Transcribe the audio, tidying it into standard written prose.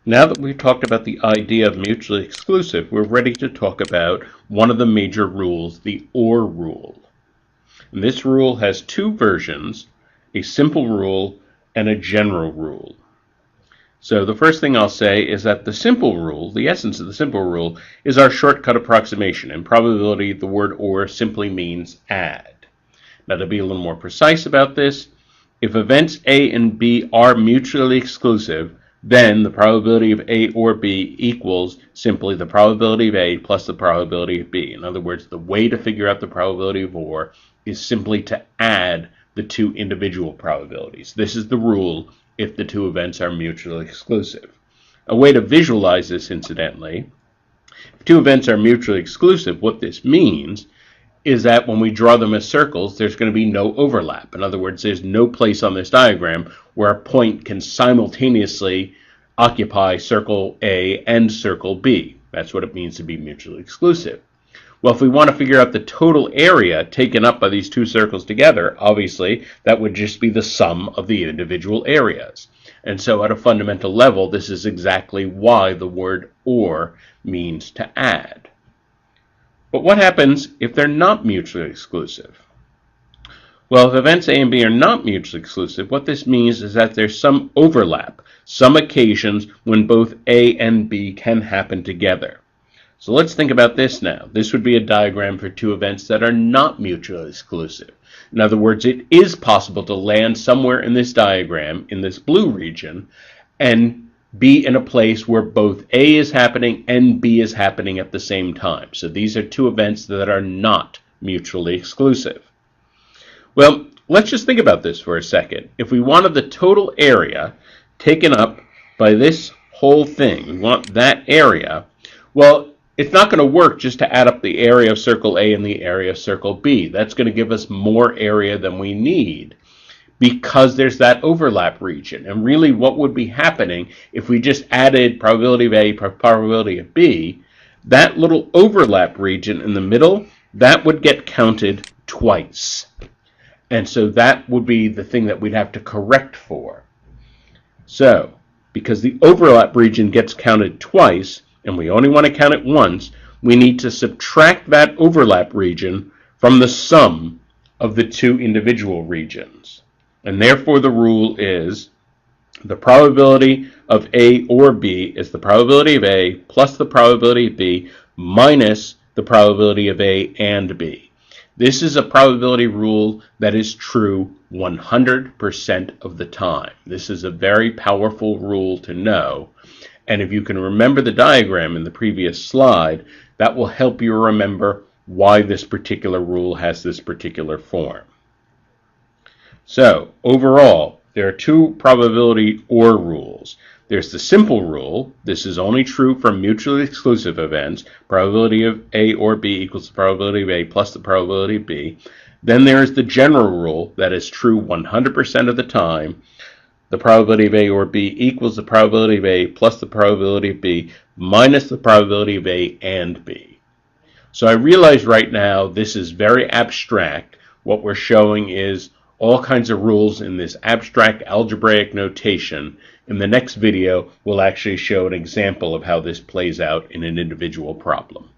Now that we've talked about the idea of mutually exclusive, we're ready to talk about one of the major rules, the OR rule. And this rule has two versions, a simple rule and a general rule. So the first thing I'll say is that the simple rule, the essence of the simple rule, is our shortcut approximation. In probability, the word OR simply means add. Now, to be a little more precise about this, if events A and B are mutually exclusive, then the probability of A or B equals simply the probability of A plus the probability of B. In other words, the way to figure out the probability of OR is simply to add the two individual probabilities. This is the rule if the two events are mutually exclusive. A way to visualize this, incidentally, if two events are mutually exclusive, what this means is that when we draw them as circles, there's going to be no overlap. In other words, there's no place on this diagram where a point can simultaneously occupy circle A and circle B. That's what it means to be mutually exclusive. Well, if we want to figure out the total area taken up by these two circles together, obviously, that would just be the sum of the individual areas. And so at a fundamental level, this is exactly why the word OR means to add. But what happens if they're not mutually exclusive? Well, if events A and B are not mutually exclusive, what this means is that there's some overlap, some occasions when both A and B can happen together. So let's think about this now. This would be a diagram for two events that are not mutually exclusive. In other words, it is possible to land somewhere in this diagram, in this blue region, and be in a place where both A is happening and B is happening at the same time. So these are two events that are not mutually exclusive. Well, let's just think about this for a second. If we wanted the total area taken up by this whole thing, we want that area, well, it's not going to work just to add up the area of circle A and the area of circle B. That's going to give us more area than we need because there's that overlap region. And really what would be happening if we just added probability of A, probability of B, that little overlap region in the middle, that would get counted twice. And so that would be the thing that we'd have to correct for. So, because the overlap region gets counted twice, and we only want to count it once, we need to subtract that overlap region from the sum of the two individual regions. And therefore the rule is the probability of A or B is the probability of A plus the probability of B minus the probability of A and B. This is a probability rule that is true 100% of the time. This is a very powerful rule to know. And if you can remember the diagram in the previous slide, that will help you remember why this particular rule has this particular form. So, overall, there are two probability OR rules. There's the simple rule. This is only true for mutually exclusive events. Probability of A or B equals the probability of A plus the probability of B. Then there's the general rule that is true 100% of the time. The probability of A or B equals the probability of A plus the probability of B minus the probability of A and B. So I realize right now this is very abstract. What we're showing is all kinds of rules in this abstract algebraic notation. In the next video, we'll actually show an example of how this plays out in an individual problem.